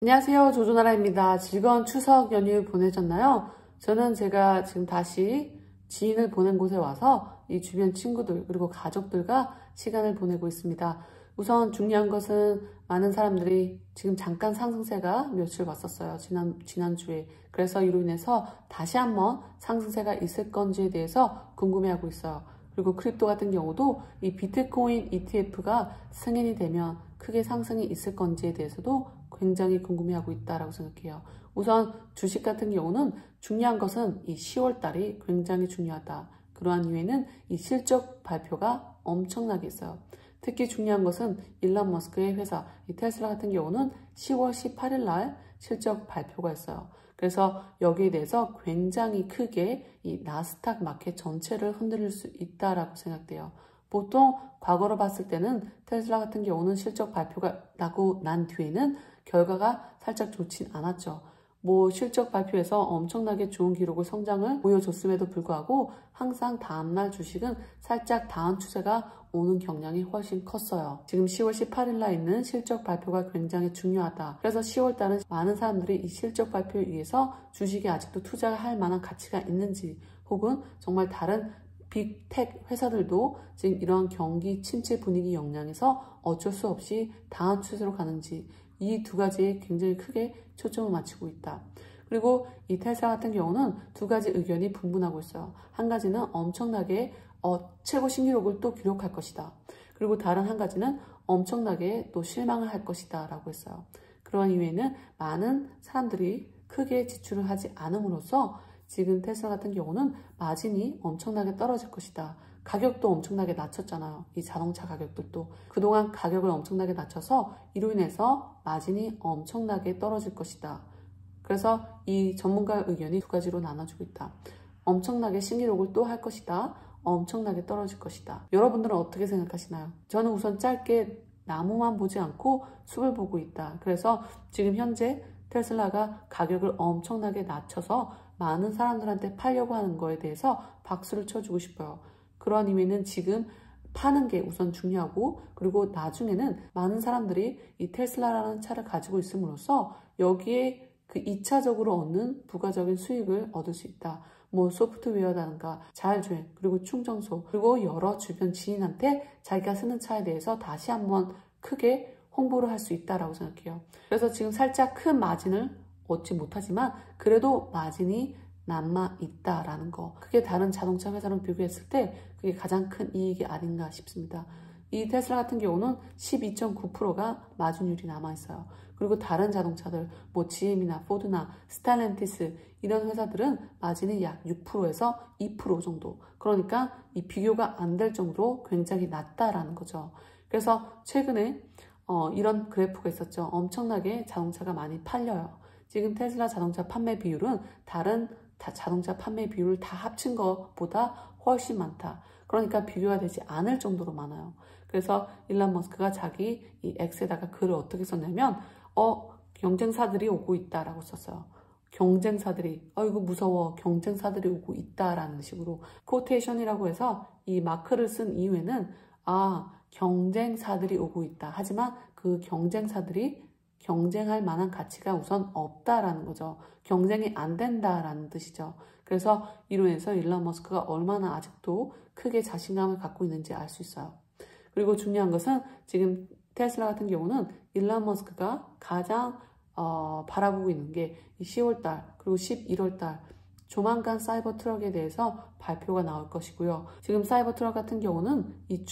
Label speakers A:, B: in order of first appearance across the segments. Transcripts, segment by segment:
A: 안녕하세요. 조조나라입니다. 즐거운 추석 연휴 보내셨나요? 저는 제가 지금 다시 지인을 보낸 곳에 와서 이 주변 친구들 그리고 가족들과 시간을 보내고 있습니다. 우선 중요한 것은 많은 사람들이 지금 잠깐 상승세가 며칠 왔었어요. 지난주에. 그래서 이로 인해서 다시 한번 상승세가 있을 건지에 대해서 궁금해하고 있어요. 그리고 크립토 같은 경우도 이 비트코인 ETF가 승인이 되면 크게 상승이 있을 건지에 대해서도 굉장히 궁금해하고 있다라고 생각해요. 우선 주식 같은 경우는 중요한 것은 이 10월 달이 굉장히 중요하다. 그러한 이유에는 이 실적 발표가 엄청나게 있어요. 특히 중요한 것은 일론 머스크의 회사 이 테슬라 같은 경우는 10월 18일 날 실적 발표가 있어요. 그래서 여기에 대해서 굉장히 크게 이 나스닥 마켓 전체를 흔들릴 수 있다라고 생각돼요. 보통 과거로 봤을 때는 테슬라 같은 경우는 실적 발표가 나고 난 뒤에는 결과가 살짝 좋진 않았죠. 실적 발표에서 엄청나게 좋은 기록을 성장을 보여줬음에도 불구하고 항상 다음날 주식은 살짝 다운 추세가 오는 경향이 훨씬 컸어요. 지금 10월 18일 날 있는 실적 발표가 굉장히 중요하다. 그래서 10월 달은 많은 사람들이 이 실적 발표에 의해서 주식에 아직도 투자할 만한 가치가 있는지 혹은 정말 다른 빅텍 회사들도 지금 이런 경기 침체 분위기 영향에서 어쩔 수 없이 다운 추세로 가는지 이 두 가지에 굉장히 크게 초점을 맞추고 있다. 그리고 이 테슬라 같은 경우는 두 가지 의견이 분분하고 있어요. 한 가지는 엄청나게 최고 신기록을 또 기록할 것이다. 그리고 다른 한 가지는 엄청나게 또 실망을 할 것이다 라고 했어요. 그러한 이유에는 많은 사람들이 크게 지출을 하지 않음으로써 지금 테슬라 같은 경우는 마진이 엄청나게 떨어질 것이다. 가격도 엄청나게 낮췄잖아요. 이 자동차 가격들도. 그동안 가격을 엄청나게 낮춰서 이로 인해서 마진이 엄청나게 떨어질 것이다. 그래서 이 전문가의 의견이 두 가지로 나눠지고 있다. 엄청나게 신기록을 또 할 것이다. 엄청나게 떨어질 것이다. 여러분들은 어떻게 생각하시나요? 저는 우선 짧게 나무만 보지 않고 숲을 보고 있다. 그래서 지금 현재 테슬라가 가격을 엄청나게 낮춰서 많은 사람들한테 팔려고 하는 거에 대해서 박수를 쳐주고 싶어요. 그러한 의미는 지금 파는 게 우선 중요하고 그리고 나중에는 많은 사람들이 이 테슬라라는 차를 가지고 있음으로써 여기에 그 2차적으로 얻는 부가적인 수익을 얻을 수 있다. 소프트웨어라든가 자율주행 그리고 충전소 그리고 여러 주변 지인한테 자기가 쓰는 차에 대해서 다시 한번 크게 홍보를 할 수 있다라고 생각해요. 그래서 지금 살짝 큰 마진을 얻지 못하지만 그래도 마진이 남아 있다라는 거. 그게 다른 자동차 회사랑 비교했을 때 그게 가장 큰 이익이 아닌가 싶습니다. 이 테슬라 같은 경우는 12.9%가 마진율이 남아 있어요. 그리고 다른 자동차들 GM이나 포드나 스텔란티스 이런 회사들은 마진이 약 6%에서 2% 정도. 그러니까 이 비교가 안 될 정도로 굉장히 낮다라는 거죠. 그래서 최근에 이런 그래프가 있었죠. 엄청나게 자동차가 많이 팔려요. 지금 테슬라 자동차 판매 비율은 다른 자동차 판매 비율을 다 합친 것보다 훨씬 많다. 그러니까 비교가 되지 않을 정도로 많아요. 그래서 일론 머스크가 자기 이 X에다가 글을 어떻게 썼냐면 경쟁사들이 오고 있다라고 썼어요. 경쟁사들이 이거 무서워 경쟁사들이 오고 있다라는 식으로 코테이션이라고 해서 이 마크를 쓴 이유에는 경쟁사들이 오고 있다. 하지만 그 경쟁사들이 경쟁할 만한 가치가 우선 없다라는 거죠. 경쟁이 안 된다라는 뜻이죠. 그래서 이로 인해서 일론 머스크가 얼마나 아직도 크게 자신감을 갖고 있는지 알 수 있어요. 그리고 중요한 것은 지금 테슬라 같은 경우는 일론 머스크가 가장 바라보고 있는 게 이 10월달 그리고 11월달 조만간 사이버 트럭에 대해서 발표가 나올 것이고요. 지금 사이버 트럭 같은 경우는 이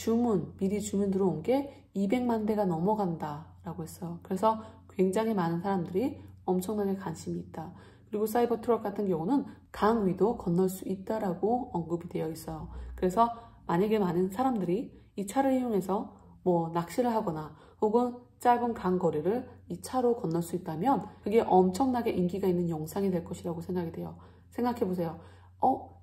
A: 미리 주문 들어온 게 200만 대가 넘어간다라고 했어요. 그래서 굉장히 많은 사람들이 엄청나게 관심이 있다. 그리고 사이버 트럭 같은 경우는 강 위도 건널 수 있다라고 언급이 되어 있어요. 그래서 만약에 많은 사람들이 이 차를 이용해서 낚시를 하거나 혹은 짧은 강 거리를 이 차로 건널 수 있다면 그게 엄청나게 인기가 있는 영상이 될 것이라고 생각이 돼요. 생각해보세요.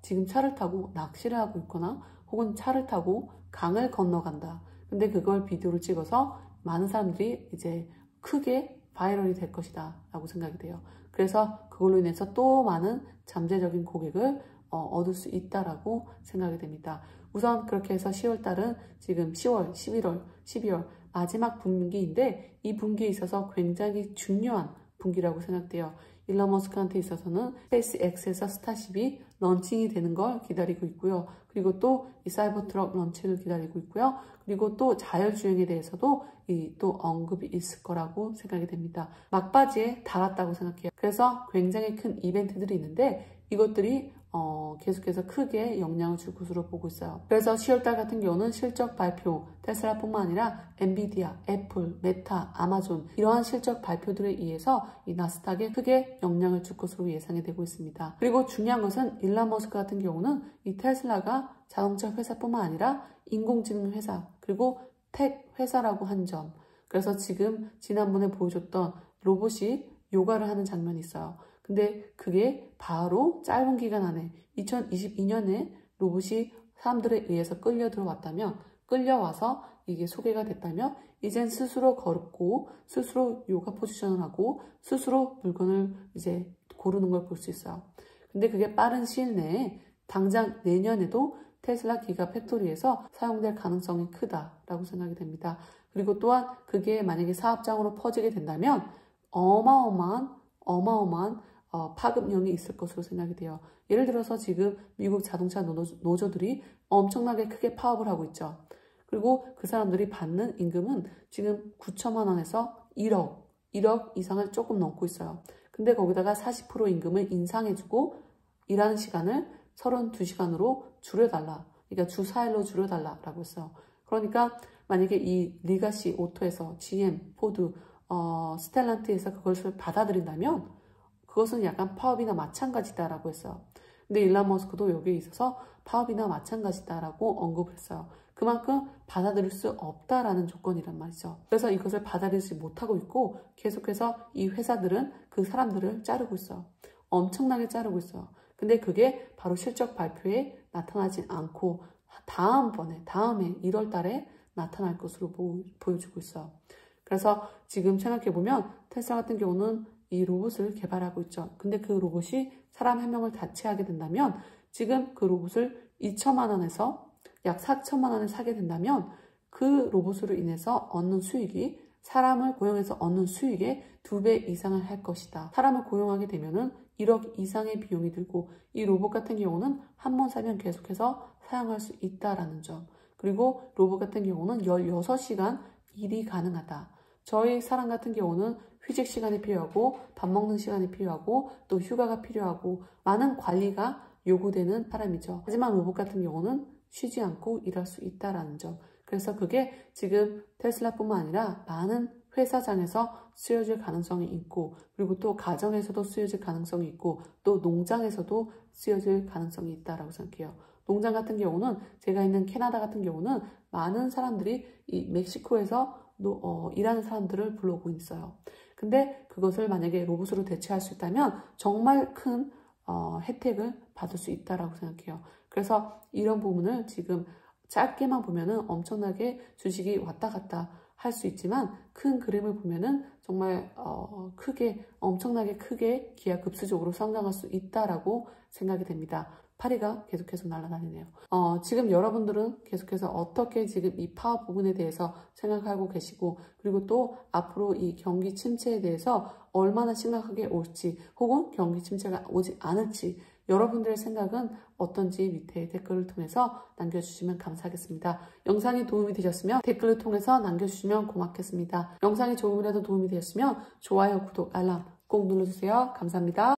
A: 지금 차를 타고 낚시를 하고 있거나 혹은 차를 타고 강을 건너간다. 근데 그걸 비디오를 찍어서 많은 사람들이 이제 크게 바이럴이 될 것이다 라고 생각이 돼요. 그래서 그걸로 인해서 또 많은 잠재적인 고객을 얻을 수 있다라고 생각이 됩니다. 우선 그렇게 해서 10월달은 지금 10월, 11월, 12월 마지막 분기인데 이 분기에 있어서 굉장히 중요한 분기라고 생각돼요. 일론 머스크한테 있어서는 스페이스X에서 스타쉽이 런칭이 되는 걸 기다리고 있고요. 그리고 또 이 사이버 트럭 런칭을 기다리고 있고요. 그리고 또 자율주행에 대해서도 또 언급이 있을 거라고 생각이 됩니다. 막바지에 달았다고 생각해요. 그래서 굉장히 큰 이벤트들이 있는데 이것들이 계속해서 크게 영향을 줄 것으로 보고 있어요. 그래서 10월달 같은 경우는 실적 발표, 테슬라뿐만 아니라 엔비디아, 애플, 메타, 아마존 이러한 실적 발표들에 의해서 이 나스닥에 크게 영향을 줄 것으로 예상이 되고 있습니다. 그리고 중요한 것은 일론 머스크 같은 경우는 이 테슬라가 자동차 회사뿐만 아니라 인공지능 회사 그리고 텍 회사라고 한 점. 그래서 지금 지난번에 보여줬던 로봇이 요가를 하는 장면이 있어요. 근데 그게 바로 짧은 기간 안에 2022년에 로봇이 사람들에 의해서 끌려 들어왔다면 끌려와서 이게 소개가 됐다면 이젠 스스로 걸고 스스로 요가 포지션을 하고 스스로 물건을 이제 고르는 걸 볼 수 있어요. 근데 그게 빠른 시일 내에 당장 내년에도 테슬라 기가 팩토리에서 사용될 가능성이 크다라고 생각이 됩니다. 그리고 또한 그게 만약에 사업장으로 퍼지게 된다면 어마어마한 파급력이 있을 것으로 생각이 돼요. 예를 들어서 지금 미국 자동차 노조들이 엄청나게 크게 파업을 하고 있죠. 그리고 그 사람들이 받는 임금은 지금 9천만 원에서 1억 이상을 조금 넘고 있어요. 근데 거기다가 40% 임금을 인상해주고 일하는 시간을 32시간으로 줄여달라. 그러니까 주 4일로 줄여달라라고 했어요. 그러니까 만약에 이 리가시 오토에서 GM, 포드, 스텔란트에서 그것을 받아들인다면 그것은 약간 파업이나 마찬가지다라고 했어요. 근데 일론 머스크도 여기에 있어서 파업이나 마찬가지다라고 언급을 했어요. 그만큼 받아들일 수 없다라는 조건이란 말이죠. 그래서 이것을 받아들이지 못하고 있고 계속해서 이 회사들은 그 사람들을 자르고 있어요. 엄청나게 자르고 있어요. 근데 그게 바로 실적 발표에 나타나지 않고 다음에 1월 달에 나타날 것으로 보여주고 있어요. 그래서 지금 생각해보면 테슬라 같은 경우는 이 로봇을 개발하고 있죠. 근데 그 로봇이 사람 한 명을 다치하게 된다면 지금 그 로봇을 2천만 원에서 약 4천만 원에 사게 된다면 그 로봇으로 인해서 얻는 수익이 사람을 고용해서 얻는 수익의 2배 이상을 할 것이다. 사람을 고용하게 되면은 1억 이상의 비용이 들고 이 로봇 같은 경우는 한 번 사면 계속해서 사용할 수 있다라는 점. 그리고 로봇 같은 경우는 16시간 일이 가능하다. 저희 사람 같은 경우는 휴식 시간이 필요하고 밥 먹는 시간이 필요하고 또 휴가가 필요하고 많은 관리가 요구되는 사람이죠. 하지만 로봇 같은 경우는 쉬지 않고 일할 수 있다라는 점. 그래서 그게 지금 테슬라뿐만 아니라 많은 회사장에서 쓰여질 가능성이 있고 그리고 또 가정에서도 쓰여질 가능성이 있고 또 농장에서도 쓰여질 가능성이 있다라고 생각해요. 농장 같은 경우는 제가 있는 캐나다 같은 경우는 많은 사람들이 이 멕시코에서 일하는 사람들을 불러오고 있어요. 근데 그것을 만약에 로봇으로 대체할 수 있다면 정말 큰 혜택을 받을 수 있다라고 생각해요. 그래서 이런 부분을 지금 짧게만 보면은 엄청나게 주식이 왔다 갔다 할 수 있지만 큰 그림을 보면은 정말 엄청나게 크게 기하급수적으로 성장할 수 있다라고 생각이 됩니다. 파리가 계속해서 날아다니네요. 지금 여러분들은 계속해서 어떻게 지금 이 파업 부분에 대해서 생각하고 계시고 그리고 또 앞으로 이 경기 침체에 대해서 얼마나 심각하게 올지 혹은 경기 침체가 오지 않을지 여러분들의 생각은 어떤지 밑에 댓글을 통해서 남겨주시면 감사하겠습니다. 영상이 도움이 되셨으면 댓글을 통해서 남겨주시면 고맙겠습니다. 영상이 조금이라도 도움이 되셨으면 좋아요, 구독, 알람 꼭 눌러주세요. 감사합니다.